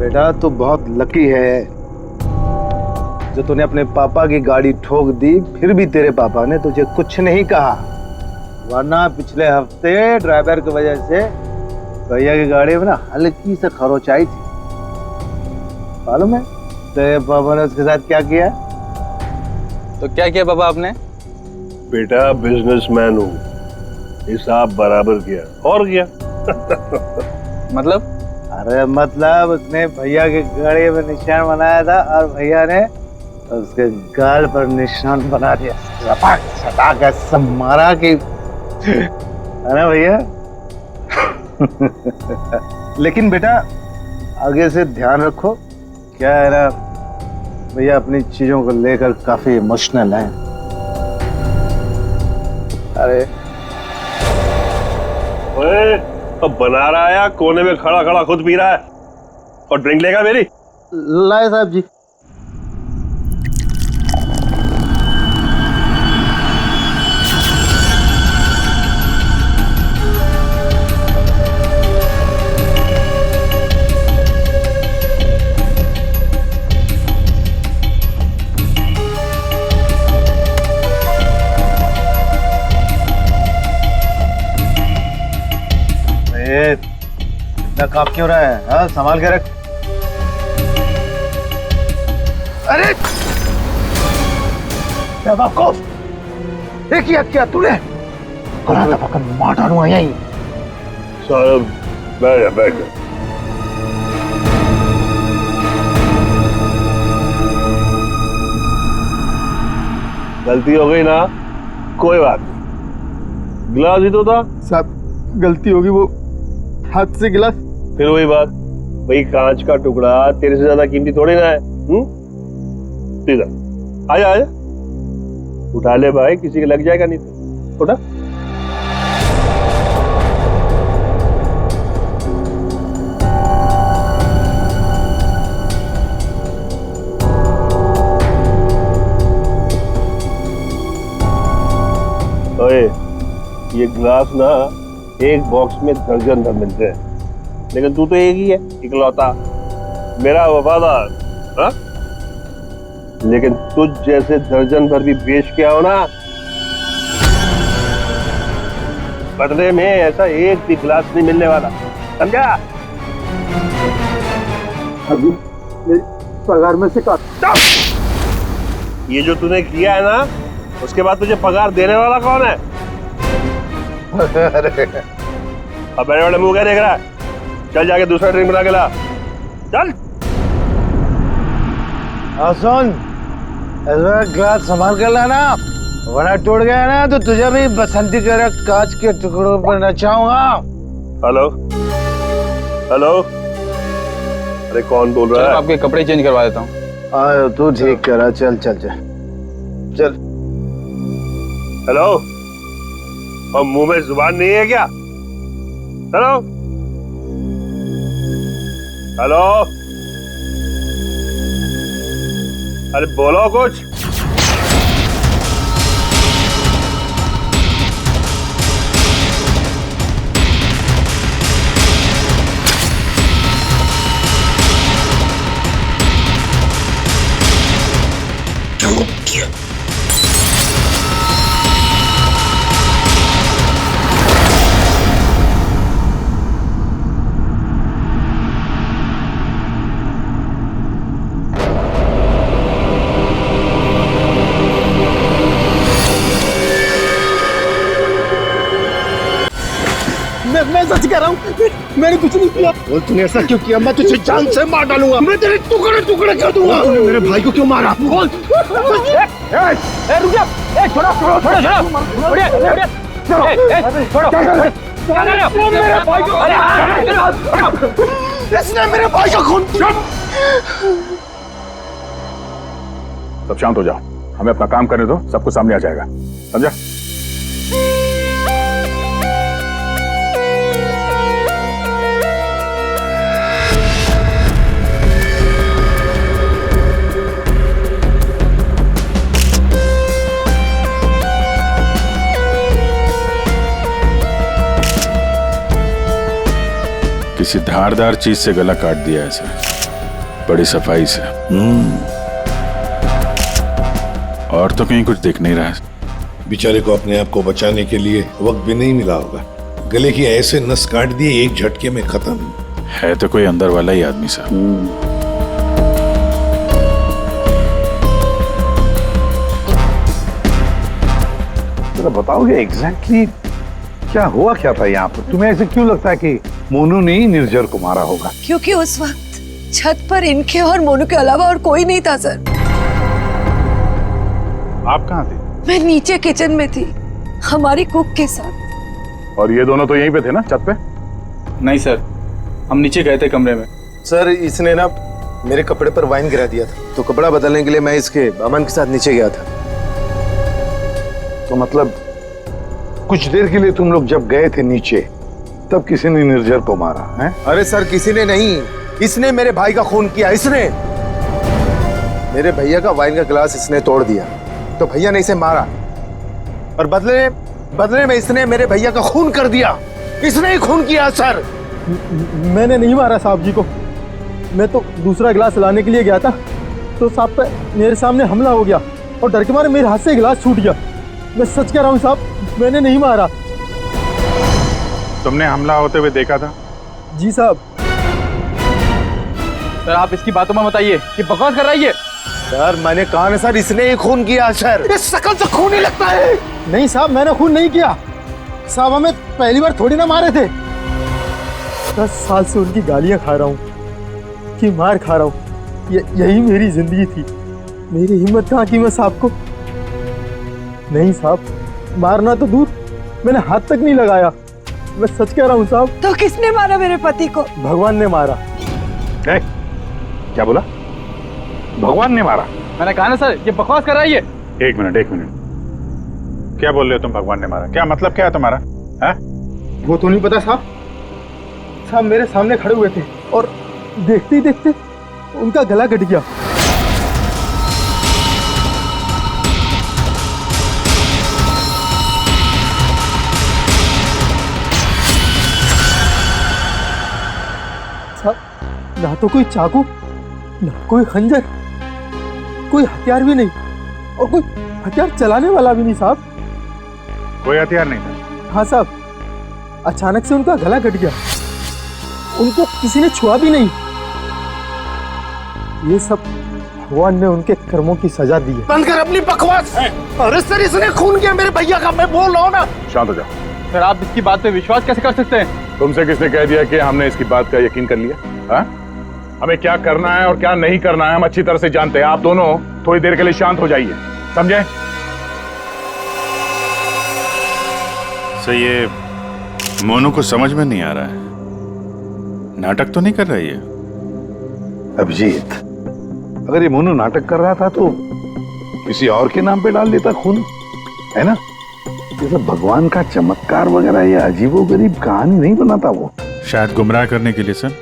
बेटा तू बहुत लकी है जो तूने अपने पापा की गाड़ी ठोक दी, फिर भी तेरे पापा ने तुझे कुछ नहीं कहा। वरना पिछले हफ्ते ड्राइवर की वजह से भैया की गाड़ी में ना हल्की से खरोच आई थी। मालूम है तेरे पापा ने उसके साथ क्या किया? तो क्या किया पापा आपने? बेटा बिजनेसमैन हूँ, हिसाब बराबर किया और क्या। मतलब? अरे मतलब उसने भैया की गाड़ी में निशान बनाया था और भैया ने उसके गाल पर निशान बना दिया। सपाक सटाक ऐसा मारा कि है ना भैया। लेकिन बेटा आगे से ध्यान रखो, क्या है ना भैया अपनी चीजों को लेकर काफी इमोशनल है। अरे ओए, अब बना रहा है कोने में खड़ा खड़ा खुद पी रहा है और ड्रिंक लेगा मेरी? लाए साहब जी। इतना कांप क्यों रहा है? हाँ संभाल के रख। अरे बेवकूफ, एक ही किया तूने। पकड़ मार डालूंगा यहीं। साहब बैठ जा। गलती हो गई ना, कोई बात नहीं, गिलास ही तो था। साहब गलती होगी, वो हाथ से गिलास। फिर वही बात, भाई कांच का टुकड़ा तेरे से ज्यादा कीमती थोड़ी ना है। सीधा आजा आजा, उठा ले भाई, किसी के लग जाएगा नहीं तो। उठा। ओए, ये ग्लास ना एक बॉक्स में दर्जन भर मिलते हैं, लेकिन तू तो एक ही है, इकलौता मेरा वफादार। हाँ? लेकिन तुझ जैसे दर्जन भर भी बेच के आओ ना, बदले में ऐसा एक भी गिलास नहीं मिलने वाला, समझा? अभी मेरी पगार में से काट। ये जो तूने किया है ना, उसके बाद तुझे पगार देने वाला कौन है? अब बड़े बड़े मुंह क्या देख रहा है? चल जाके दूसरा ड्रिंक बना के ला, चल। सुन, इस बार ग्लास संभाल कर लाना, वरना टूट गया ना तो तुझे भी बसंती कर कांच के टुकड़ों पर नचाऊंगा। हेलो हेलो, अरे कौन बोल रहा है? आपके कपड़े चेंज करवा देता हूँ। तू ठीक करा, चल चल चल चल। हेलो, और मुंह में जुबान नहीं है क्या? हेलो हेलो, अरे बोलो कुछ। मैं सच कह रहा हूँ, मैंने कुछ नहीं किया। बोल तूने ऐसा क्यों किया? मैं तुझे जान से मार डालूंगा, मैं तेरे टुकड़े टुकड़े कर दूंगा। तूने मेरे भाई को क्यों मारा? बोल। रुक जा, छोड़ो छोड़ो छोड़ो छोड़ो, बढ़िया बढ़िया, छोड़ो। इसने मेरे भाई का खून। सब शांत हो जाओ, हमें अपना काम करने दो, सब कुछ सामने आ जाएगा, समझा? किसी धारदार चीज से गला काट दिया है सर। बड़ी सफाई से। और तो कहीं कुछ दिख नहीं रहा है। बेचारे को अपने आप को बचाने के लिए वक्त भी नहीं मिला होगा। गले की ऐसे नस काट दिए एक झटके में खत्म। है तो कोई अंदर वाला ही आदमी साहब। जरा बताओगे एग्जैक्टली क्या हुआ क्या था यहाँ पर? तुम्हें ऐसे क्यों लगता है कि मोनू ने ही निर्जर को मारा होगा? क्योंकि उस वक्त छत पर इनके और मोनू के अलावा और कोई नहीं था सर। आप कहाँ थे? मैं नीचे किचन में थी हमारी कुक के साथ। और ये दोनों तो यहीं पे थे ना, छत पे? नहीं सर, हम नीचे गए थे कमरे में। सर इसने ना मेरे कपड़े पर वाइन गिरा दिया था, तो कपड़ा बदलने के लिए मैं इसके अमन के साथ नीचे गया था। तो मतलब कुछ देर के लिए तुम लोग जब गए थे नीचे तब किसी ने निर्जर को मारा है? अरे सर किसी ने नहीं, इसने मेरे भाई का खून किया। इसने मेरे भैया का वाइन का गिलास इसने तोड़ दिया, तो भैया ने इसे मारा और बदले में इसने मेरे भैया का खून कर दिया। इसने ही खून किया सर। मैंने नहीं मारा साहब जी को। मैं तो दूसरा गिलास लाने के लिए गया था तो साहब पे मेरे सामने हमला हो गया और डर के मारे मेरे हाथ से गिलास छूट गया। मैं सच कह रहा हूँ साहब, मैंने नहीं मारा। तुमने हमला होते हुए देखा था? जी साहब। सर आप इसकी बातों में बताइए कि बकवास कर रही है। सर मैंने कहा ना सर, इसने ही खून किया सर। इस शकल से खून ही लगता है। नहीं साहब, मैंने खून नहीं किया साहब। हमें पहली बार थोड़ी ना मारे थे। 10 साल से उनकी गालियां खा रहा हूँ कि मार खा रहा हूँ। यही मेरी जिंदगी थी। मेरी हिम्मत कहाँ की मैं साहब को। नहीं साहब, मारना तो दूर, मैंने हाथ तक नहीं लगाया। मैं सच कह रहा हूँ साहब। तो किसने मारा मेरे पति को? भगवान ने मारा। क्या बोला? भगवान ने मारा? मैंने कहा ना सर, ये बकवास कर रही है। एक मिनट, क्या बोल रहे हो तुम? भगवान ने मारा? क्या मतलब क्या है तुम्हारा? है? वो तो नहीं पता साहब। साहब मेरे सामने खड़े हुए थे और देखते ही देखते उनका गला कट गया। साहब ना तो कोई चाकू, ना कोई खंजर, कोई हथियार भी नहीं और कोई हथियार चलाने वाला भी नहीं साहब। कोई हथियार नहीं था? हाँ साहब, अचानक से उनका गला कट गया। उनको किसी ने छुआ भी नहीं। ये सब भगवान ने उनके कर्मों की सजा दी है। बंद कर अपनी बकवास। अरे सर इसने खून किया मेरे भैया का, मैं बोल रहा हूँ ना। शांत हो जाओ। सर आप इसकी बात पे विश्वास कैसे कर सकते हैं? तुमसे किसने कह दिया कि हमने इसकी बात का यकीन कर लिया? हाँ? हमें क्या करना है और क्या नहीं करना है हम अच्छी तरह से जानते हैं। आप दोनों थोड़ी देर के लिए शांत हो जाइए, समझे? सर ये मोनू को समझ में नहीं आ रहा है। नाटक तो नहीं कर रही है? अभिजीत, अगर ये मोनू नाटक कर रहा था तो किसी और के नाम पे डाल देता खून, है ना? ये सब भगवान का चमत्कार वगैरह ये अजीबोगरीब कहानी नहीं बनाता वो। शायद गुमराह करने के लिए सर।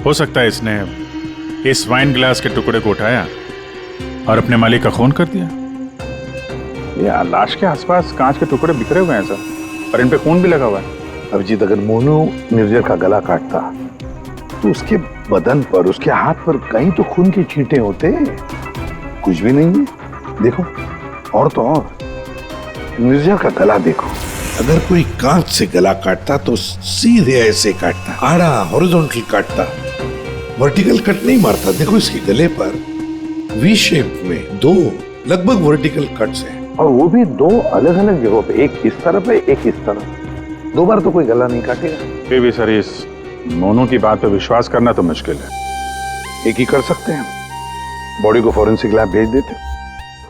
हो सकता है इसने इस वाइन ग्लास के टुकड़े को उठाया और अपने मालिक का खून कर दिया। ये लाश के आसपास कांच के टुकड़े बिखरे हुए हैं सर, और इन पे खून भी लगा हुआ है। अभिजीत, अगर मोनू निर्जर का गला काटता तो उसके बदन पर, उसके हाथ पर कहीं तो खून के छींटे होते। कुछ भी नहीं है। देखो, और तो और निर्जर का गला देखो। अगर कोई कांच से गला काटता तो सीधे ऐसे काटता, आड़ा हॉरिजॉन्टल काटता, वर्टिकल कट नहीं मारता। देखो इसके गले पर वी शेप में 2 लगभग वर्टिकल कट्स हैं, और वो भी 2 अलग अलग जगहों पे, एक इस तरफ है एक इस तरफ। 2 बार तो कोई गला नहीं काटेगा। फिर भी सर इस मोनू की बात पे विश्वास करना तो मुश्किल है। एक ही कर सकते हैं, बॉडी को फॉरेंसिक लैब भेज देते।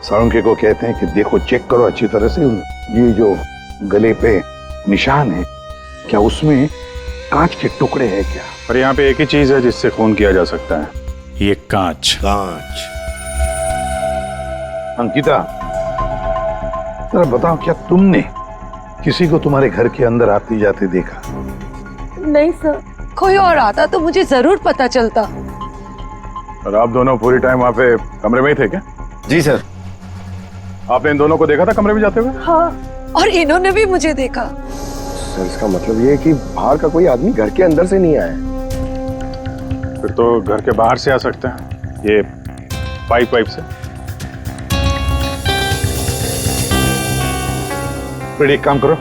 साळुंखे को कहते हैं कि देखो, चेक करो अच्छी तरह से, ये जो गले पे निशान है क्या उसमें कांच के टुकड़े हैं क्या? पर यहाँ पे एक ही चीज है जिससे खून किया जा सकता है, ये कांच। कांच। अंकिता, जरा बताओ, क्या तुमने किसी को तुम्हारे घर के अंदर आती जाते देखा? नहीं सर, कोई और आता तो मुझे जरूर पता चलता। और आप दोनों पूरी टाइम वहाँ पे कमरे में ही थे क्या? जी सर। आपने इन दोनों को देखा था कमरे में जाते हुए? हाँ, और इन्होंने भी मुझे देखा। सर इसका मतलब ये है कि बाहर का कोई आदमी घर के अंदर से नहीं आया। फिर तो घर के बाहर से आ सकते हैं। ये पाइप से। फिर एक काम करो,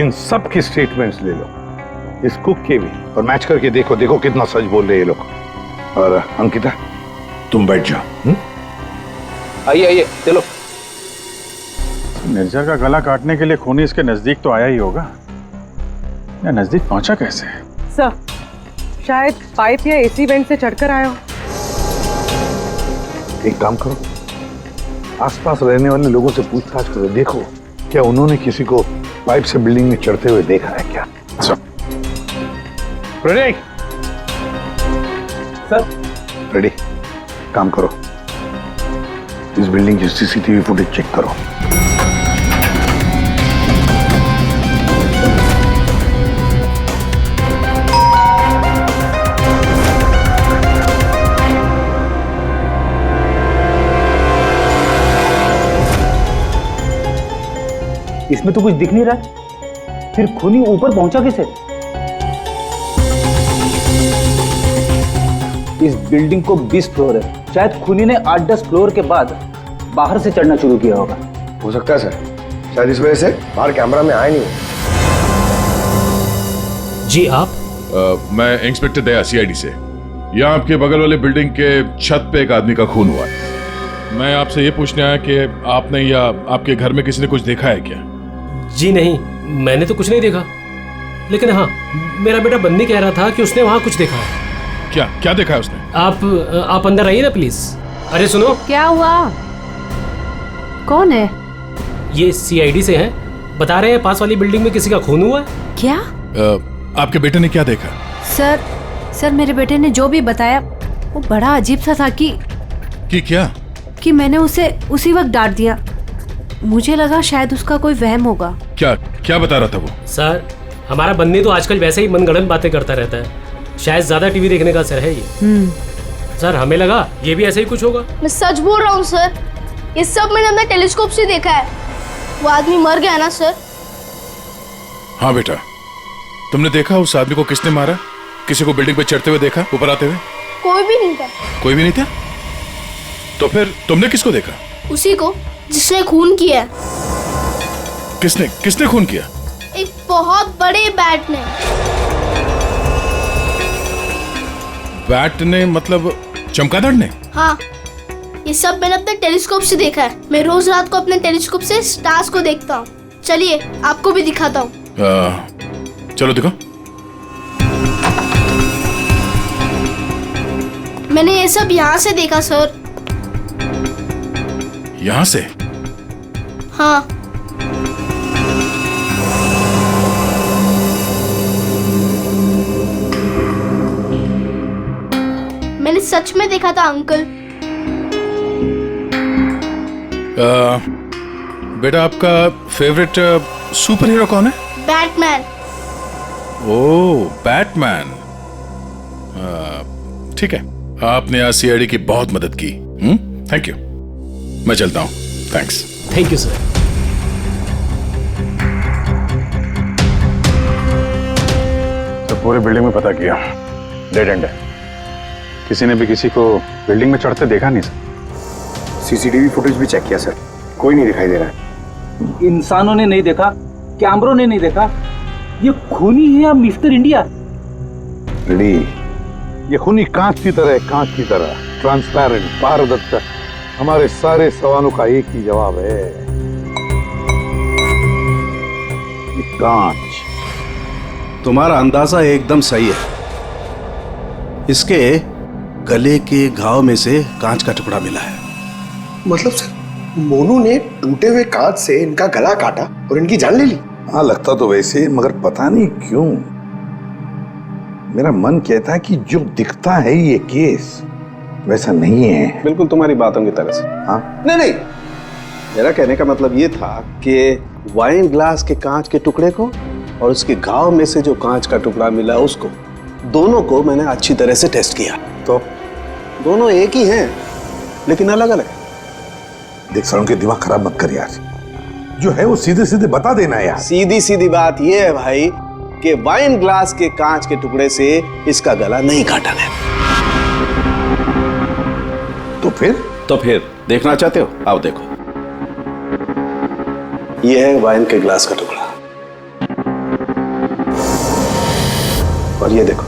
इन सब की स्टेटमेंट्स ले लो, इस कुक के भी, और मैच करके देखो देखो कितना सच बोल रहे हैं ये लोग। और अंकिता तुम बैठ जाओ। आइए आइए चलो। निर्जर का गला काटने के लिए खूनी इसके नजदीक तो आया ही होगा, या नजदीक पहुंचा कैसे? सर, शायद पाइप या एसी वेंट से चढ़कर आया हो। एक काम करो, आसपास रहने वाले लोगों से पूछताछ करो, देखो क्या उन्होंने किसी को पाइप से बिल्डिंग में चढ़ते हुए देखा है क्या। Ready sir. रेडी, काम करो, इस बिल्डिंग की सीसीटीवी फुटेज चेक करो। इसमें तो कुछ दिख नहीं रहा, फिर खूनी ऊपर पहुंचा कैसे? इस बिल्डिंग को 20 फ्लोर है, शायद खूनी ने 8-10 फ्लोर के बाद बाहर से चढ़ना शुरू किया होगा। हो सकता है सर, शायद इस वजह से बाहर कैमरा में आया नहीं। जी आप? मैं इंस्पेक्टर दया, सीआईडी से। यहाँ आपके बगल वाले बिल्डिंग के छत पे एक आदमी का खून हुआ है। मैं आपसे ये पूछने आया कि आपने या आपके घर में किसी ने कुछ देखा है क्या? जी नहीं, मैंने तो कुछ नहीं देखा, लेकिन हाँ, मेरा बेटा बन्नी कह रहा था कि उसने वहाँ कुछ देखा है। क्या क्या देखा है उसने? आप अंदर आइए ना प्लीज। अरे सुनो। क्या हुआ? कौन है? ये सीआईडी से हैं, बता रहे हैं पास वाली बिल्डिंग में किसी का खून हुआ है। क्या? आपके बेटे ने क्या देखा? सर मेरे बेटे ने जो भी बताया वो बड़ा अजीब सा था कि क्या? कि मैंने उसे उसी वक्त डांट दिया। मुझे लगा शायद उसका कोई वहम होगा। क्या बता रहा था वो? सर, हमारा बन्नी तो आजकल वैसे ही मनगढ़ंत बातें करता रहता है, शायद ज्यादा टीवी देखने का असर है ये। सर, हमें लगा ये भी ऐसे ही कुछ होगा। मैं सच बोल रहा हूँ सर, ये सब मैंने अपने टेलीस्कोप से देखा है। वो आदमी मर गया ना सर। हाँ बेटा, तुमने देखा उस आदमी को किसने मारा? किसी को बिल्डिंग पे चढ़ते हुए देखा, ऊपर आते हुए? कोई भी नहीं था। कोई भी नहीं था? तो फिर तुमने किसको देखा? उसी को जिसने खून किया। किसने खून किया? एक बहुत बड़े बैट ने। बैट ने मतलब चमगादड़ ने? हाँ, ये सब मैंने अपने टेलीस्कोप से देखा है। मैं रोज रात को अपने टेलीस्कोप से स्टार्स को देखता हूँ। चलिए आपको भी दिखाता हूँ। चलो दिखो। मैंने ये सब यहाँ से देखा सर। यहाँ से? हाँ। मैंने सच में देखा था अंकल। बेटा, आपका फेवरेट सुपर हीरो कौन है? बैटमैन। ओह, बैटमैन। ठीक है, आपने आज सीआईडी की बहुत मदद की। Thank you. मैं चलता हूँ। थैंक्स। Thank you sir. तो पूरे बिल्डिंग में पता किया, डेड एंड है। किसी ने भी किसी को बिल्डिंग में चढ़ते देखा नहीं सर। सीसीटीवी फुटेज भी चेक किया सर, कोई नहीं दिखाई दे रहा है। इंसानों ने नहीं देखा, कैमरों ने नहीं देखा। ये खूनी है या मिस्टर इंडिया? रेडी, ये खूनी कांच की तरह है, कांच की तरह ट्रांसपेरेंट, पारदर्शी। हमारे सारे सवालों का एक ही जवाब है, ये कांच। तुम्हारा अंदाजा एकदम सही है। इसके गले के घाव में से कांच का टुकड़ा मिला है। मतलब सर, मोनू ने टूटे हुए कांच से इनका गला काटा और इनकी जान ले ली? हाँ, लगता तो वैसे, मगर पता नहीं क्यों मेरा मन कहता है कि जो दिखता है ये केस वैसा नहीं है। बिल्कुल तुम्हारी बातों की तरह से। हाँ? नहीं, मेरा कहने का मतलब ये था कि वाइन ग्लास के कांच के टुकड़े को और उसके घाव में से जो कांच का टुकड़ा मिला उसको, दोनों को मैंने अच्छी तरह से टेस्ट किया। तो दोनों एक ही हैं, लेकिन अलग अलग। देख सर, उनके दिमाग खराब मत कर यार, जो है वो सीधे सीधे बता देना यार। सीधी सीधी बात ये है भाई कि वाइन ग्लास के कांच के टुकड़े से इसका गला नहीं काटा गया। तो फिर देखना चाहते हो? आओ देखो। यह है वाइन के ग्लास का टुकड़ा, और ये देखो,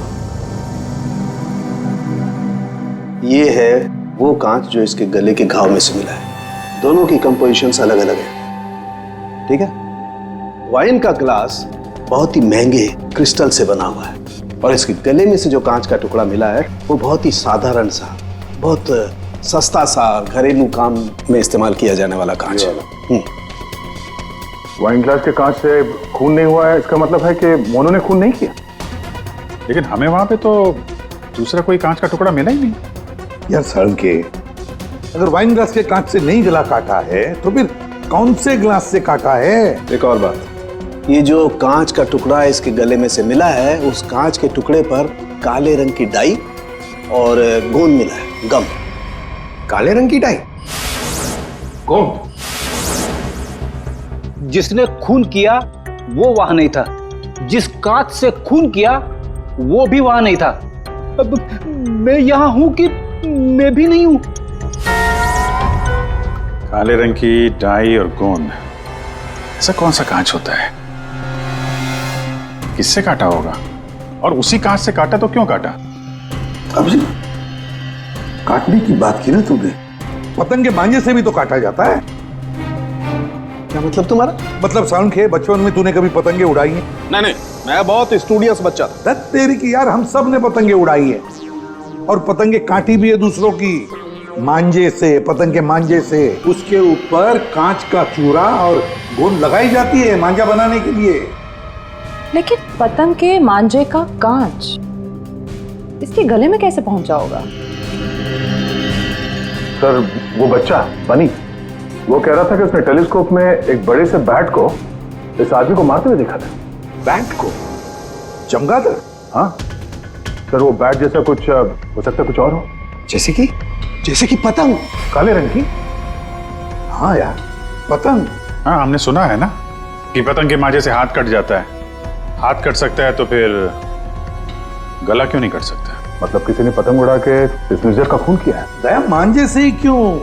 ये है वो कांच जो इसके गले के घाव में से मिला है। दोनों की कंपोजिशंस अलग अलग है, ठीक है। वाइन का ग्लास बहुत ही महंगे क्रिस्टल से बना हुआ है, और इसके गले में से जो कांच का टुकड़ा मिला है वो बहुत ही साधारण सा, बहुत सस्ता सा, घरेलू काम में इस्तेमाल किया जाने वाला कांच है। वाइन ग्लास के कांच से खून नहीं हुआ है, इसका मतलब है कि मोनू ने खून नहीं किया। लेकिन हमें वहां पे तो दूसरा कोई कांच का टुकड़ा मिला ही नहीं। यार सड़न के, अगर वाइन ग्लास के कांच से नहीं गला काटा है तो फिर कौन से ग्लास से काटा है? एक और बात, ये जो कांच का टुकड़ा इसके गले में से मिला है, उस कांच के टुकड़े पर काले रंग की डाई और गोंद मिला है, गम। काले रंग की डाई? कौन? जिसने खून किया वो वहां नहीं था, जिस कांच से खून किया वो भी वहां नहीं था। अब मैं यहां हूं कि मैं भी नहीं हूं। काले रंग की डाई और गोंद, ऐसा कौन सा कांच होता है? किससे काटा होगा? और उसी कांच से काटा तो क्यों काटा? अब जी काटने की बात की ना तुमने, पतंग के मांझे से भी तो काटा जाता है। क्या मतलब तुम्हारा? मतलब साउंड के बचपन में तूने कभी पतंगे उड़ाई हैं? नहीं, मैं बहुत स्टूडियस बच्चा था। तेरी की यार, हम सब ने पतंगे उड़ाई है, और पतंगे काटी भी है दूसरों की, मांझे से, पतंग के मांझे से। उसके ऊपर कांच का चूरा और गोंद लगाई जाती है मांझा बनाने के लिए। लेकिन पतंग के मांझे का कांच इसके गले में कैसे पहुंचा होगा? सर, वो बच्चा बनी, वो कह रहा था कि उसने टेलीस्कोप में एक बड़े से बैट को इस आदमी को मारते हुए देखा था। बैट को? चमगादड़? हाँ सर, वो बैट जैसा कुछ हो सकता है, कुछ और हो। जैसे कि पतंग काले रंग की? हाँ यार, पतंग। हाँ, हमने सुना है ना कि पतंग के मांझे से हाथ कट जाता है। हाथ कट सकता है तो फिर गला क्यों नहीं कट सकता? मतलब किसी ने पतंग उड़ा के इस निर्जर का खून किया है। दया, मांझे से ही क्यों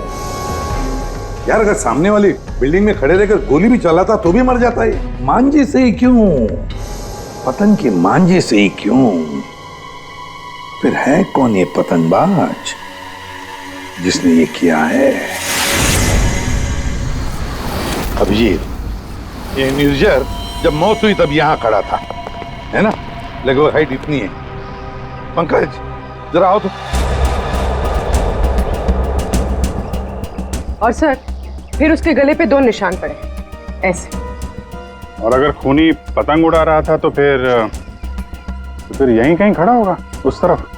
यार? अगर सामने वाली बिल्डिंग में खड़े रहकर गोली भी चलाता तो भी मर जाता है। मांझे से ही क्यों? पतंग के मांझे से ही क्यों? फिर है कौन ये पतंगबाज जिसने ये किया है? अभिजीत, ये निर्जर जब मौत हुई तब यहां खड़ा था, है ना? लगभग हाइट इतनी है। पंकज, जरा आओ तो। और सर, फिर उसके गले पे 2 निशान पड़े, ऐसे। और अगर खूनी पतंग उड़ा रहा था तो फिर यहीं कहीं खड़ा होगा, उस तरफ।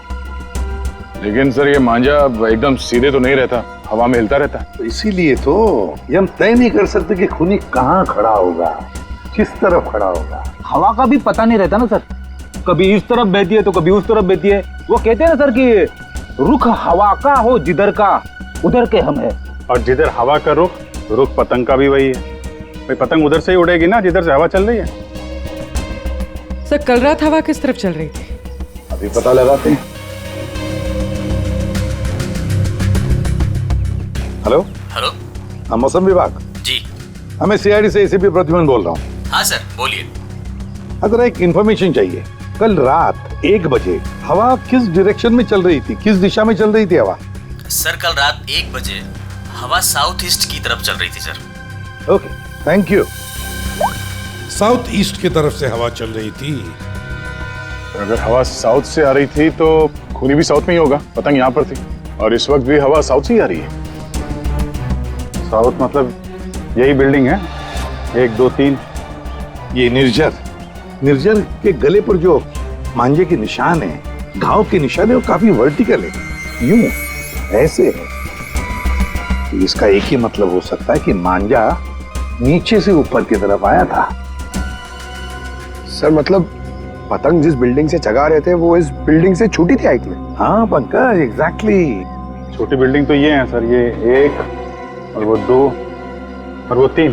लेकिन सर, ये मांझा एकदम सीधे तो नहीं रहता, हवा में हिलता रहता है। तो इसीलिए तो ये हम तय नहीं कर सकते कि खूनी कहाँ खड़ा होगा, किस तरफ खड़ा होगा। हवा का भी पता नहीं रहता ना सर, कभी इस तरफ बहती है तो कभी उस तरफ बहती है। वो कहते हैं ना सर कि रुख हवा का हो जिधर का उधर के हम है। और जिधर हवा का रुख पतंग का भी वही है। भाई, पतंग उधर से ही उड़ेगी ना जिधर से हवा चल रही है। सर, कल रात हवा किस तरफ चल रही थी? अभी पता लगाते हैं। हेलो। हाँ, मौसम विभाग जी। हमें सीआईडी से एसीपी प्रद्युमन बोल रहा हूँ। हाँ सर, बोलिए। अगर एक इंफॉर्मेशन चाहिए, कल रात 1 बजे हवा किस डायरेक्शन में चल रही थी, किस दिशा में चल रही थी हवा? सर, कल रात 1 बजे हवा साउथ ईस्ट की तरफ चल रही थी sir. Okay, thank you. South east की तरफ से हवा चल रही थी। अगर हवा साउथ से आ रही थी तो खूनी भी साउथ में ही होगा, पतंग यहाँ पर थी, और इस वक्त भी हवा साउथ से ही आ रही है। साउथ मतलब यही बिल्डिंग है, 1 2 3। ये निर्जर के गले पर जो मांझे के निशान है, घाव के निशान है, वो काफी वर्टिकल है, यूं ऐसे है। तो इसका एक ही मतलब हो सकता है कि मांझा नीचे से ऊपर की तरफ आया था। सर, मतलब पतंग जिस बिल्डिंग से चगा रहे थे वो इस बिल्डिंग से छोटी थी हाइट में? हाँ पंकज, एग्जैक्टली। छोटी बिल्डिंग तो ये है सर, ये 1 और वो 2 और वो 3।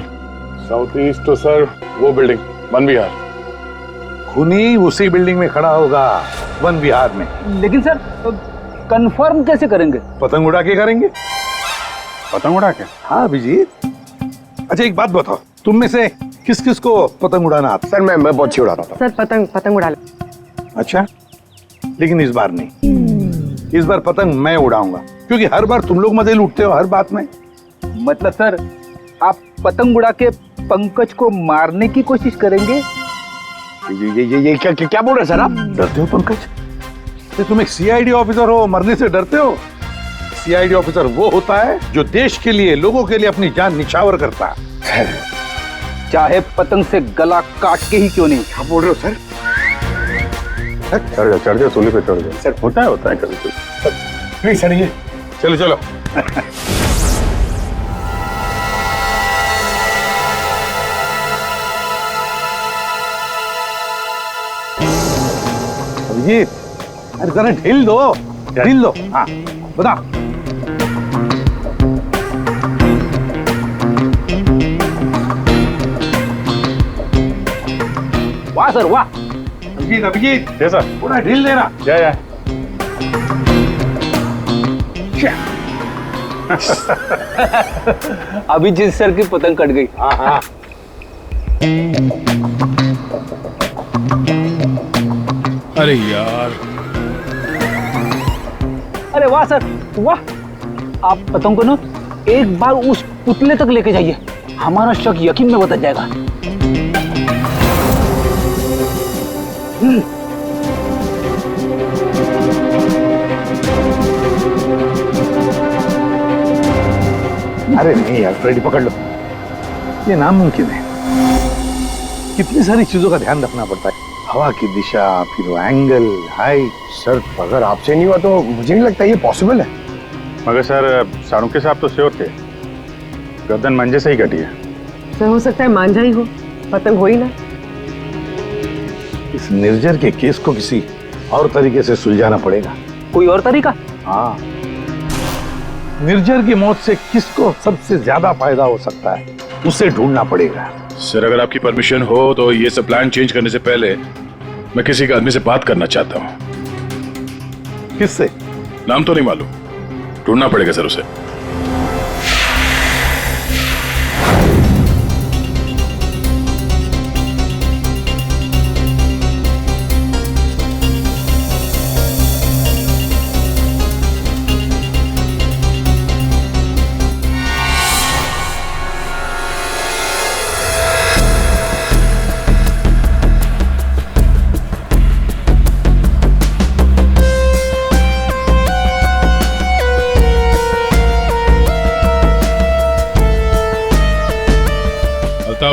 साउथ ईस्ट तो सर वो बिल्डिंग वन विहार। खूनी उसी बिल्डिंग में खड़ा होगा, वन विहार में। लेकिन सर, कंफर्म कैसे करेंगे? पतंग उड़ा के करेंगे। पतंग उड़ा के? हाँ अभिजीत। अच्छा एक बात बताओ, तुम में से किस किस को पतंग उड़ाना आता? सर मैं बहुत अच्छी उड़ाता था। सर पतंग उड़ा ले। अच्छा, लेकिन इस बार नहीं। इस बार पतंग मैं उड़ाऊंगा, क्योंकि हर बार तुम लोग मजे लूटते हो हर बात में। मतलब सर आप पतंग उड़ा के पंकज को मारने की कोशिश करेंगे? ये क्या बोल रहे सर आप? डरते हो पंकज? ये तुम एक सीआईडी ऑफिसर हो, मरने से डरते हो? सीआईडी ऑफिसर वो होता है जो देश के लिए, लोगों के लिए अपनी जान निछावर करता है। चाहे पतंग से गला काट के ही क्यों नहीं। क्या बोल रहे हो सर? चढ़ जाओ सूली पे, चढ़ जाओ सर। होता है कभी कभी। प्लीज चढ़िए। चलो चलो। अभिजीत, अरे जरा ढील दो, ढील दो। हाँ बता। वाह सर वाह। अभिजीत जैसा पूरा ढील देना। या अभिजीत सर की पतंग कट गई। हाँ हाँ। अरे यार, अरे वाह सर वाह। आप पतंग को ना एक बार उस पुतले तक लेके जाइए, हमारा शक यकीन में बदल जाएगा। अरे नहीं यार, फ्रेडी पकड़ लो। ये नामुमकिन है। कितनी सारी चीजों का ध्यान रखना पड़ता है, हवा की दिशा, फिर वो एंगल, हाइट। सर अगर आपसे नहीं हुआ तो मुझे नहीं लगता ये पॉसिबल है। मगर सर सारुके साहब तो श्योर थे, गर्दन मंजे से ही कटी है। सर हो सकता है मांझा ही हो, पतंग हो ही ना। इस निर्जर के केस को किसी और तरीके से सुलझाना पड़ेगा। कोई और तरीका? हाँ, निर्जर की मौत से किसको सबसे ज्यादा फायदा हो सकता है, उसे ढूंढना पड़ेगा। सर अगर आपकी परमिशन हो तो ये सब प्लान चेंज करने से पहले मैं किसी के आदमी से बात करना चाहता हूँ। किससे? नाम तो नहीं मालूम, ढूंढना पड़ेगा सर उसे।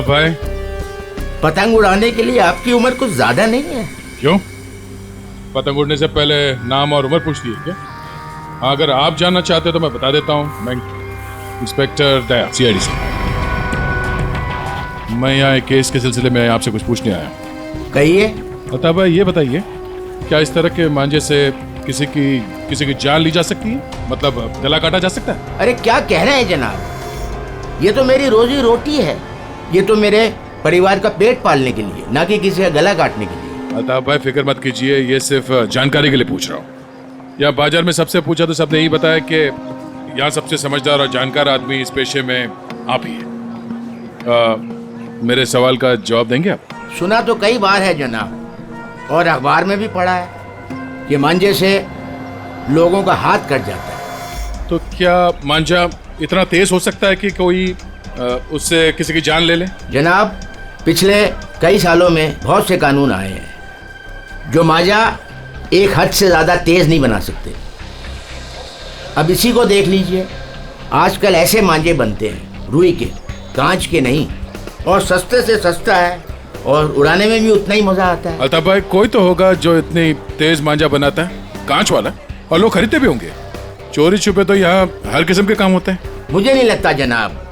भाई, पतंग उड़ाने के लिए आपकी उम्र कुछ ज्यादा नहीं है? क्यों? पतंग उड़ने से पहले नाम और उम्र पूछती है क्या? हाँ, अगर आप जानना चाहते तो मैं बता देता हूँ। मैं इंस्पेक्टर दया, सीआईडी से। मैं यहाँ एक केस के सिलसिले में आपसे कुछ पूछने आया हूँ। कहिए। अतः भाई ये बताइए, क्या इस तरह के मांझे से किसी की जान ली जा सकती है? मतलब गला काटा जा सकता है? अरे क्या कह रहे हैं जनाब, ये तो मेरी रोजी रोटी है, ये तो मेरे परिवार का पेट पालने के लिए, ना कि किसी का गला काटने के लिए। अतः भाई फिक्र मत कीजिए, ये सिर्फ जानकारी के लिए पूछ रहा हूँ। या बाजार में सबसे पूछा तो सबने यही बताया कि यहाँ सबसे समझदार और जानकार आदमी इस पेशे में आप ही हैं। मेरे सवाल का जवाब देंगे आप? सुना तो कई बार है जनाब, और अखबार में भी पढ़ा है कि मांझे से लोगों का हाथ कट जाता है। तो क्या मांझा इतना तेज हो सकता है कि कोई उससे किसी की जान ले ले? जनाब, पिछले कई सालों में बहुत से कानून आए हैं जो मांझा एक हद से ज्यादा तेज नहीं बना सकते। अब इसी को देख लीजिए, आजकल ऐसे मांझे बनते हैं रुई के, कांच के नहीं, और सस्ते से सस्ता है और उड़ाने में भी उतना ही मजा आता है। अल्ताफ भाई, कोई तो होगा जो इतनी तेज मांझा बनाता है, कांच वाला, और लोग खरीदते भी होंगे। चोरी छुपे तो यहाँ हर किस्म के काम होते हैं। मुझे नहीं लगता जनाब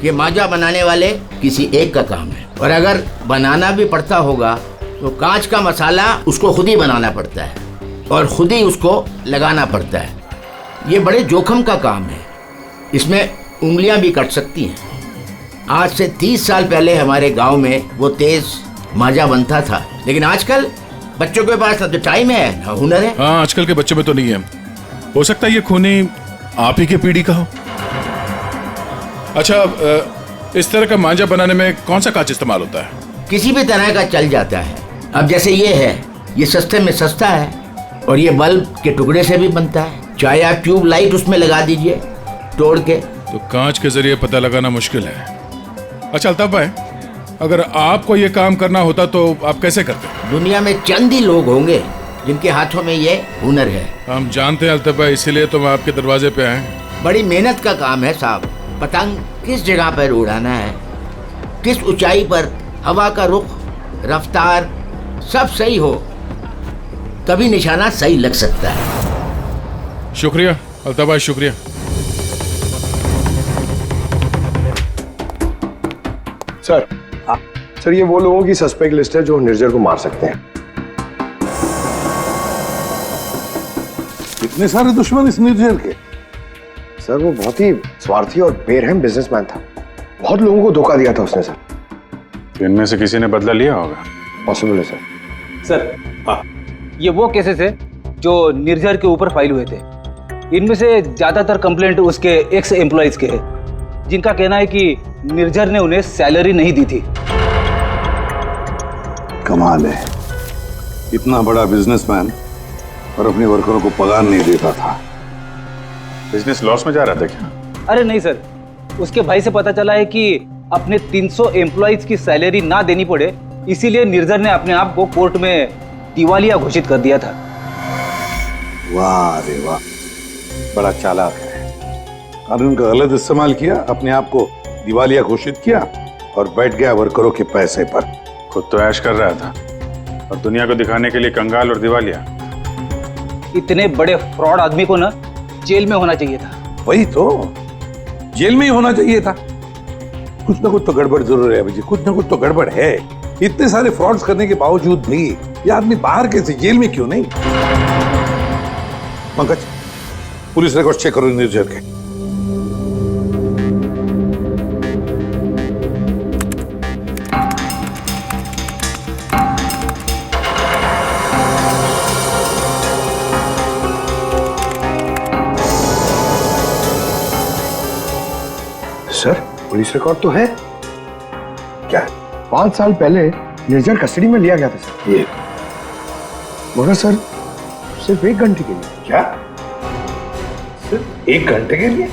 कि मांझा बनाने वाले किसी एक का काम है, और अगर बनाना भी पड़ता होगा तो कांच का मसाला उसको खुद ही बनाना पड़ता है और खुद ही उसको लगाना पड़ता है। ये बड़े जोखिम का काम है, इसमें उंगलियां भी कट सकती हैं। आज से 30 साल पहले हमारे गांव में वो तेज मांझा बनता था, लेकिन आजकल बच्चों के पास ना तो टाइम है ना हुनर है। हाँ, आजकल के बच्चों में तो नहीं है। हो सकता है ये खूनी आप ही के पीढ़ी का हो। अच्छा, इस तरह का मांझा बनाने में कौन सा कांच इस्तेमाल होता है? किसी भी तरह का चल जाता है। अब जैसे ये है, ये सस्ते में सस्ता है और ये बल्ब के टुकड़े से भी बनता है। चाहे आप ट्यूब लाइट उसमें लगा दीजिए तोड़ के। तो कांच के जरिए पता लगाना मुश्किल है। अच्छा अल्ताफ भाई, अगर आपको ये काम करना होता तो आप कैसे करते? दुनिया में चंद ही लोग होंगे जिनके हाथों में ये हुनर है। हम जानते हैं अल्ताफ भाई, इसीलिए तो हम आपके दरवाजे पे आए। बड़ी मेहनत का काम है साहब। पतंग किस जगह पर उड़ाना है, किस ऊंचाई पर, हवा का रुख, रफ्तार सब सही हो तभी निशाना सही लग सकता है। शुक्रिया अल्ताफ भाई, शुक्रिया। सर, सर ये वो लोगों की सस्पेक्ट लिस्ट है जो निर्जर को मार सकते हैं। इतने सारे दुश्मन इस निर्जर के? सर वो बहुत ही स्वार्थी और बेरहम बिजनेसमैन था। बहुत लोगों को धोखा दिया था उसने सर। तो इनमें से किसी ने बदला लिया होगा? पॉसिबल है सर। सर, ये वो केसेस है जो निर्जर के ऊपर फाइल हुए थे। इनमें से ज्यादातर कंप्लेंट उसके एक्स एम्प्लॉइज के हैं, जिनका कहना है कि निर्जर ने उन्हें सैलरी नहीं दी थी। कमाल है, इतना बड़ा बिजनेसमैन और अपने वर्करों को पगार नहीं देता था। बिजनेस लॉस में जा रहा था क्या? अरे नहीं सर, उसके भाई से पता चला है कि अपने 300 एम्प्लॉइज की सैलरी ना देनी पड़े, इसीलिए निर्जर ने अपने आप को कोर्ट में दिवालिया घोषित कर दिया था। वाह रे वाह, बड़ा चालाक है। कानून का गलत इस्तेमाल किया, अपने आप को दिवालिया घोषित किया और बैठ गया वर्करों के पैसे पर। खुद तो ऐश कर रहा था और दुनिया को दिखाने के लिए कंगाल और दिवालिया। इतने बड़े फ्रॉड आदमी को ना जेल में होना चाहिए था। वही तो, जेल में ही होना चाहिए था। कुछ ना कुछ तो गड़बड़ जरूर है जी, कुछ ना कुछ तो गड़बड़ है। इतने सारे फ्रॉड्स करने के बावजूद भी ये आदमी बाहर कैसे, जेल में क्यों नहीं? पंकज, पुलिस रिकॉर्ड चेक करो निर्जर के। सर पुलिस रिकॉर्ड तो है। क्या 5 साल पहले निर्जर कस्टडी में लिया गया था सर। ये मगर सर सिर्फ 1 घंटे के लिए। क्या? सिर्फ 1 घंटे के लिए?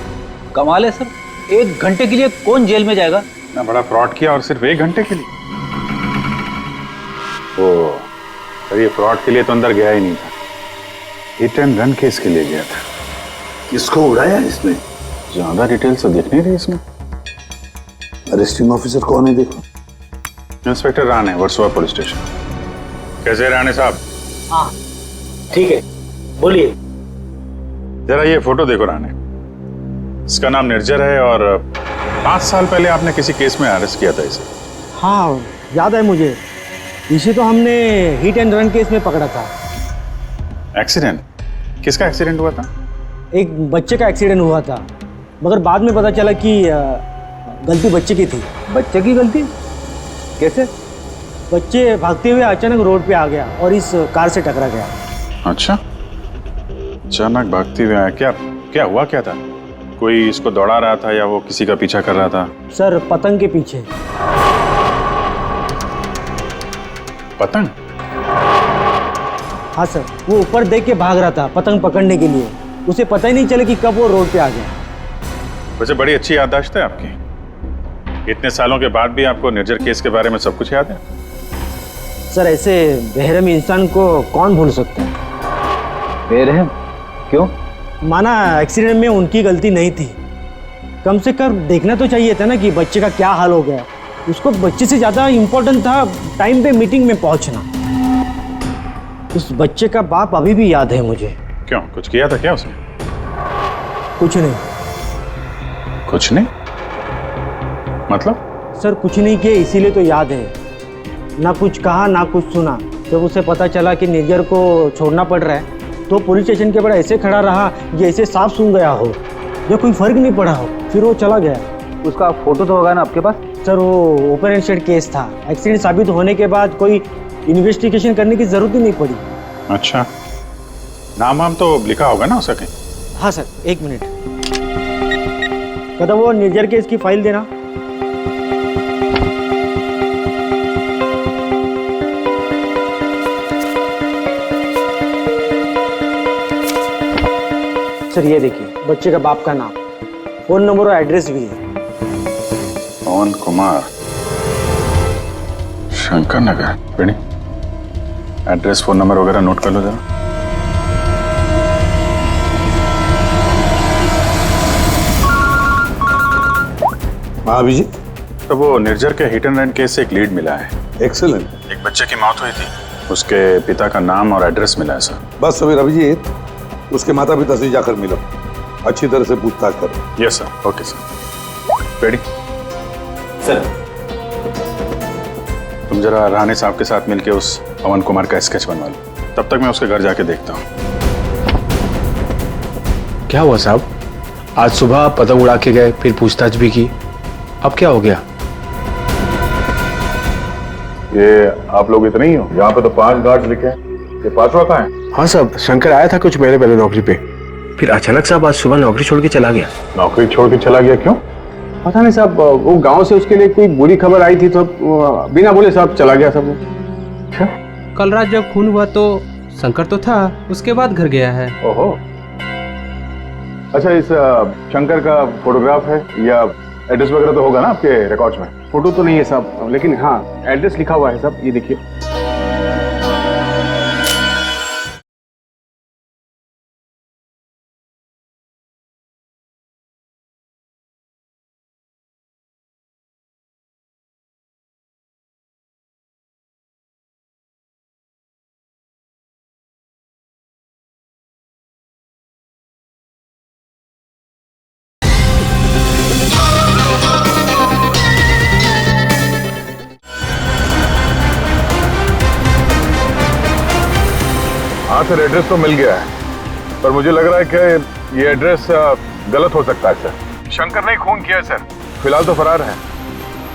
कमाल है सर, 1 घंटे के लिए कौन जेल में जाएगा? इतना बड़ा फ्रॉड किया और सिर्फ 1 घंटे के लिए? ओ, सर ये फ्रॉड के लिए तो अंदर गया ही नहीं था, हिट एंड रन केस के लिए गया था। किसको उड़ाया इसने? ज्यादा डिटेल्स तो दिख नहीं रही इसमें। अरेस्टिंग ऑफिसर कौन है देखो? Inspector Rane, Versova police station. कैसे राणे साहब? हाँ ठीक है, बोलिए। जरा ये फोटो देखो राणे, इसका नाम निर्जर है और 5 साल पहले आपने किसी केस में अरेस्ट किया था इसे। हाँ याद है मुझे, इसे तो हमने हिट एंड रन केस में पकड़ा था। एक्सीडेंट? किसका एक्सीडेंट हुआ था? एक बच्चे का एक्सीडेंट हुआ था, मगर बाद में पता चला कि गलती बच्चे की थी। बच्चे की गलती? कैसे? बच्चे भागते हुए अचानक रोड पे आ गया और इस कार से टकरा गया। अच्छा, अचानक भागते हुए आया। क्या क्या हुआ, क्या था? कोई इसको दौड़ा रहा था या वो किसी का पीछा कर रहा था? सर पतंग के पीछे। पतंग? हाँ सर, वो ऊपर देख के भाग रहा था पतंग पकड़ने के लिए। उसे पता ही नहीं चला कि कब वो रोड पे आ गया। वैसे बड़ी अच्छी याददाश्त है आपकी। इतने सालों के बाद भी आपको निर्जर केस के बारे में सब कुछ याद है? सर ऐसे बेरहम इंसान को कौन भूल सकता है? बेरहम? क्यों? माना एक्सीडेंट में उनकी गलती नहीं थी, कम से कम देखना तो चाहिए था ना कि बच्चे का क्या हाल हो गया। उसको बच्चे से ज़्यादा इम्पोर्टेंट था टाइम पे मीटिंग में पहुंचना। उस बच्चे का बाप अभी भी याद है मुझे। क्यों, कुछ किया था क्या उसने? कुछ नहीं। कुछ नहीं मतलब? सर कुछ नहीं किया, इसीलिए तो याद है। ना कुछ कहा ना कुछ सुना। जब उसे पता चला कि निर्जर को छोड़ना पड़ रहा है तो पुलिस स्टेशन के बड़ा ऐसे खड़ा रहा जैसे सांप सूंघ गया हो, जो कोई फर्क नहीं पड़ा हो। फिर वो चला गया। उसका फोटो तो होगा ना आपके पास? सर वो ओपन एंड शेड केस था। एक्सीडेंट साबित होने के बाद कोई इन्वेस्टिगेशन करने की जरूरत ही नहीं पड़ी। अच्छा, नाम वाम तो लिखा होगा ना उसका कहीं? हाँ सर, 1 मिनट। कहता वो निर्जर केस की फाइल देना। सर ये देखिए, बच्चे का बाप का नाम, फोन नंबर और एड्रेस भी है। पवन कुमार, शंकर नगर। बेटी, एड्रेस फोन नंबर वगैरह नोट कर लो जरा। हाँ अभिजीत। तो वो निर्जर के हिट एंड रन केस से एक लीड मिला है। एक्सीलेंट। एक बच्चे की मौत हुई थी, उसके पिता का नाम और एड्रेस मिला है सर। बस अभी अभिजीत, उसके माता पिता से जाकर मिलो, अच्छी तरह से पूछताछ करो। Yes sir. Okay sir. Ready sir. तुम जरा राणे साहब के साथ मिलके उस पवन कुमार का स्केच बनवा लो, तब तक मैं उसके घर जाके देखता हूँ। क्या हुआ साहब? आज सुबह पतंग उड़ा के गए, फिर पूछताछ भी की, अब क्या हो गया? ये आप लोग इतने ही हो? यहाँ पे तो 5 गार्ड लिखे हैं, ये 5वां कहाँ है? हाँ साहब, शंकर आया था कुछ महीने पहले नौकरी पे, फिर अचानक साहब आज सुबह नौकरी छोड़ के चला गया। नौकरी छोड़ के चला गया क्यों? पता नहीं साहब, वो गांव से उसके लिए कोई बुरी खबर आई थी तो बिना बोले साहब चला गया सब। अच्छा, कल रात जब खून हुआ तो शंकर तो था, उसके बाद घर गया है। ओहो। अच्छा, इस शंकर का फोटोग्राफ है या एड्रेस वगैरह तो होगा ना आपके रिकॉर्ड्स में? फोटो तो नहीं है साहब, लेकिन हाँ एड्रेस लिखा हुआ है साहब, ये देखिए। हाँ सर, एड्रेस तो मिल गया है, पर मुझे लग रहा है कि ये एड्रेस गलत हो सकता है सर। शंकर ने खून किया है सर, फिलहाल तो फरार है,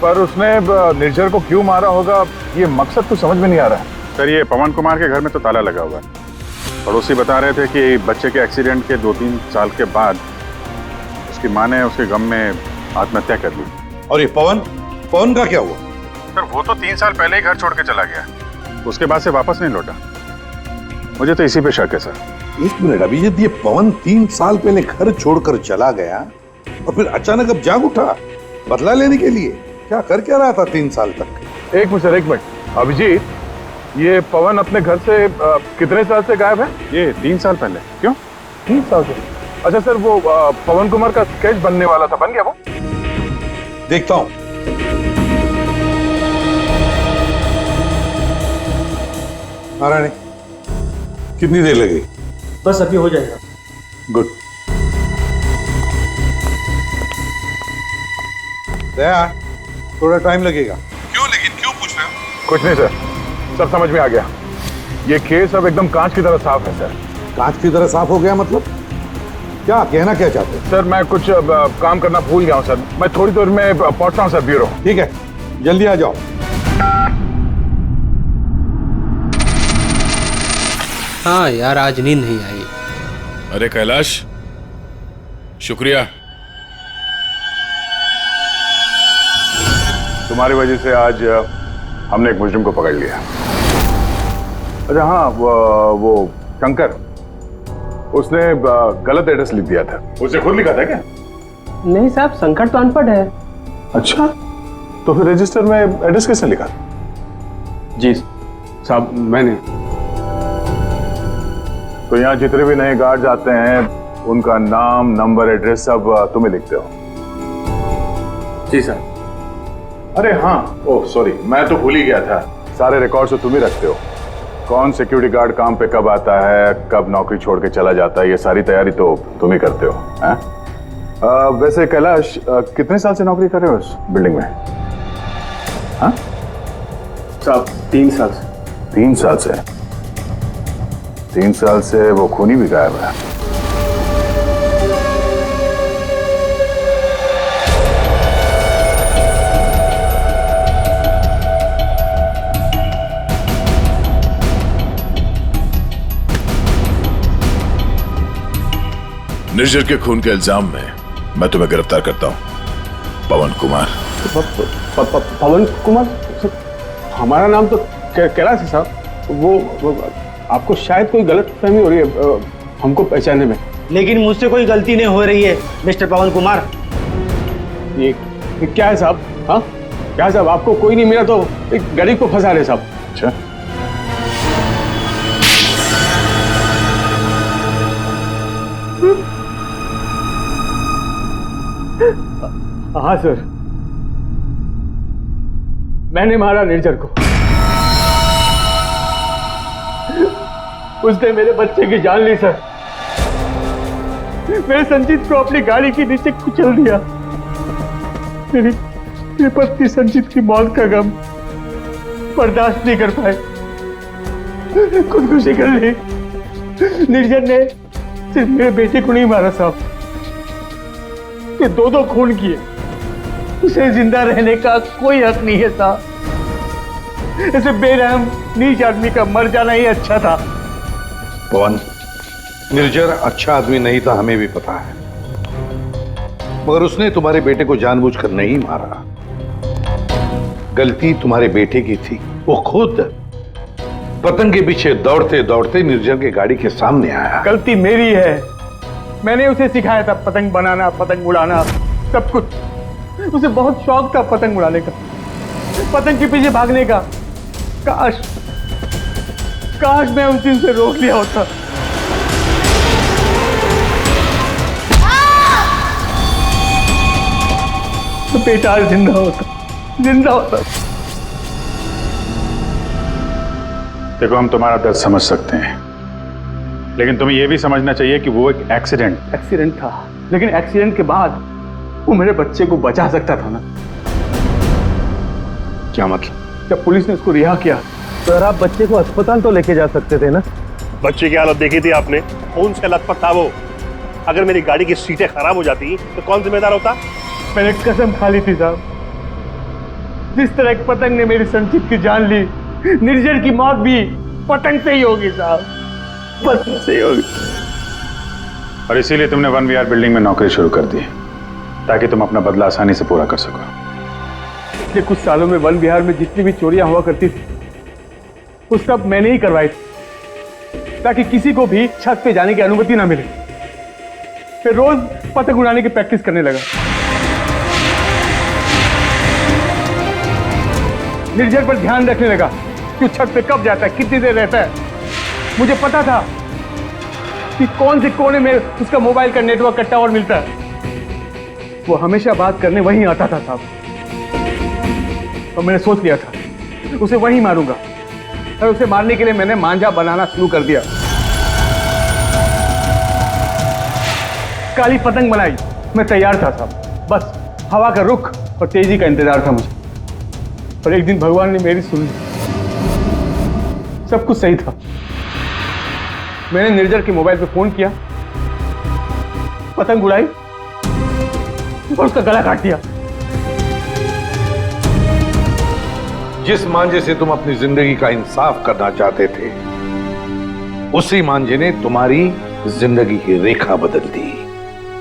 पर उसने निर्जर को क्यों मारा होगा ये मकसद तो समझ में नहीं आ रहा है। सर, ये पवन कुमार के घर में तो ताला लगा हुआ है। पड़ोसी बता रहे थे कि बच्चे के एक्सीडेंट के 2-3 साल के बाद उसकी माँ ने उसके गम में आत्महत्या कर ली। और ये पवन का क्या हुआ? सर, वो तो 3 साल पहले ही घर छोड़ के चला गया, उसके बाद से वापस नहीं लौटा। मुझे तो इसी पे शक है सर। 1 मिनट अभिजीत, ये पवन 3 साल पहले घर छोड़कर चला गया और फिर अचानक अब जाग उठा बदला लेने के लिए? क्या कर क्या रहा था 3 साल तक? एक मिनट सर, एक मिनट। अभिजीत, ये पवन अपने घर से कितने साल से गायब है? ये 3 साल पहले। क्यों 3 साल से? अच्छा सर, वो पवन कुमार का स्केच बनने वाला था, बन गया वो? देखता हूं। नारायण, कितनी देर लगेगी? बस अभी हो जाएगा। गुड। दया, थोड़ा टाइम लगेगा। क्यों? लेकिन क्यों पूछ रहे हो? कुछ नहीं सर, सब समझ में आ गया। ये केस अब एकदम कांच की तरह साफ है सर। कांच की तरह साफ हो गया मतलब? क्या कहना क्या चाहते हैं? सर, मैं कुछ काम करना भूल गया हूँ सर, मैं थोड़ी देर में पहुंचता हूँ सर ब्यूरो। ठीक है, जल्दी आ जाओ। हाँ यार, आज नींद नहीं आई। अरे कैलाश, शुक्रिया। तुम्हारी वजह से आज हमने एक मुजरिम को पकड़ लिया। अच्छा हाँ, वो शंकर, उसने गलत एड्रेस लिख दिया था। उसे खुद लिखा था क्या? नहीं साहब, शंकर तो अनपढ़ है। अच्छा, तो फिर रजिस्टर में एड्रेस कैसे लिखा? जी साहब, मैंने। तो यहाँ जितने भी नए गार्ड आते हैं उनका नाम, नंबर, एड्रेस सब तुम्हें लिखते हो? जी सर। अरे हाँ, ओह सॉरी, मैं तो भूल ही गया था, सारे रिकॉर्ड्स तो तुम ही रखते हो। कौन सिक्योरिटी गार्ड काम पे कब आता है, कब नौकरी छोड़ के चला जाता है, ये सारी तैयारी तो तुम ही करते हो, हैं? वैसे कैलाश, कितने साल से नौकरी कर रहे हो इस बिल्डिंग में? हाँ साहब, 3 साल से। 3 साल से? 3 साल से वो खूनी भी गायब है। निर्जर के खून के इल्जाम में मैं तुम्हें गिरफ्तार करता हूं, पवन कुमार। पवन कुमार? हमारा नाम तो कैलाश है साहब। वो आपको शायद कोई गलत फहमी हो रही है हमको पहचानने में। लेकिन मुझसे कोई गलती नहीं हो रही है मिस्टर पवन कुमार। ये क्या है साहब? हाँ क्या है साहब? आपको कोई नहीं मिला तो एक गरीब को फंसा रहे साहब। अच्छा, हाँ सर, मैंने मारा निर्जर को। उसने मेरे बच्चे की जान ली सर। मेरे संजीत को अपनी गाड़ी के नीचे कुचल दिया। मेरी पत्नी संजीत की मौत का गम बर्दाश्त नहीं कर पाए, खुदकुशी कर ली। निर्जन ने सिर्फ मेरे बेटे को नहीं मारा साहब, कि दो खून किए। उसे जिंदा रहने का कोई हक नहीं है साहब। ऐसे बेरहम नीच आदमी का मर जाना ही अच्छा था। पवन, निर्जर अच्छा आदमी नहीं था, हमें भी पता है, मगर उसने तुम्हारे बेटे को जानबूझकर नहीं मारा। गलती तुम्हारे बेटे की थी। वो खुद पतंग के पीछे दौड़ते दौड़ते निर्जर के गाड़ी के सामने आया। गलती मेरी है। मैंने उसे सिखाया था पतंग बनाना, पतंग उड़ाना, सब कुछ। उसे बहुत शौक था पतंग उड़ाने का, पतंग के पीछे भागने का। काश मैं उस दिन से रोक लिया होता। तो बेटा जिंदा होता। देखो, हम तुम्हारा दर्द समझ सकते हैं, लेकिन तुम्हें यह भी समझना चाहिए कि वो एक एक्सीडेंट था। लेकिन एक्सीडेंट के बाद वो मेरे बच्चे को बचा सकता था ना। क्या मतलब? जब पुलिस ने उसको रिहा किया, सर आप बच्चे को अस्पताल तो लेके जा सकते थे ना। बच्चे की हालत देखी थी आपने? कौन सा लत पर था वो? अगर मेरी गाड़ी की सीटें खराब हो जाती तो कौन जिम्मेदार होता? मैंने कसम खा ली थी साहब, जिस तरह एक पतंग ने मेरी संचित की जान ली, निर्जर की मौत भी पतंग से ही होगी साहब, पतंग से ही होगी। और इसीलिए तुमने 1 विहार बिल्डिंग में नौकरी शुरू कर दी, ताकि तुम अपना बदला आसानी से पूरा कर सको। पिछले कुछ सालों में 1 विहार में जितनी भी चोरियां हुआ करती थी, वो सब मैंने ही करवाई थी, ताकि किसी को भी छत पे जाने की अनुमति ना मिले। फिर रोज पतंग उड़ाने की प्रैक्टिस करने लगा। निर्जर पर ध्यान रखने लगा कि छत पे कब जाता है, कितनी देर रहता है। मुझे पता था कि कौन से कोने में उसका मोबाइल का नेटवर्क का टावर मिलता है। वो हमेशा बात करने वहीं आता था साहब, और मैंने सोच लिया था उसे वहीं मारूंगा। और उसे मारने के लिए मैंने मांझा बनाना शुरू कर दिया। काली पतंग बनाई, मैं तैयार था साहब, बस हवा का रुख और तेजी का इंतजार था मुझे। और एक दिन भगवान ने मेरी सुन ली, सब कुछ सही था। मैंने निर्जर के मोबाइल पे फोन किया, पतंग उड़ाई और उसका गला काट दिया। जिस मांझे से तुम अपनी जिंदगी का इंसाफ करना चाहते थे, उसी मांझे ने तुम्हारी जिंदगी की रेखा बदल दी।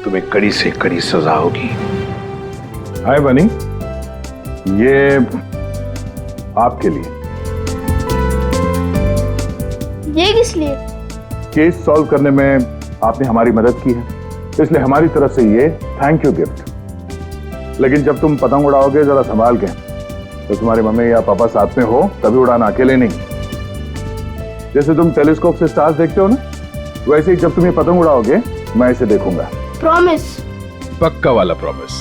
तुम्हें कड़ी से कड़ी सजा होगी। हाय बनी, ये आपके लिए। ये किस लिए? केस सॉल्व करने में आपने हमारी मदद की है, इसलिए हमारी तरफ से ये थैंक यू गिफ्ट। लेकिन जब तुम पतंग उड़ाओगे जरा संभाल के, तो तुम्हारी मम्मी या पापा साथ में हो तभी उड़ाना, अकेले नहीं। जैसे तुम टेलीस्कोप से स्टार्स देखते हो ना, वैसे ही जब तुम ये पतंग उड़ाओगे मैं इसे देखूंगा। प्रॉमिस? पक्का वाला प्रॉमिस।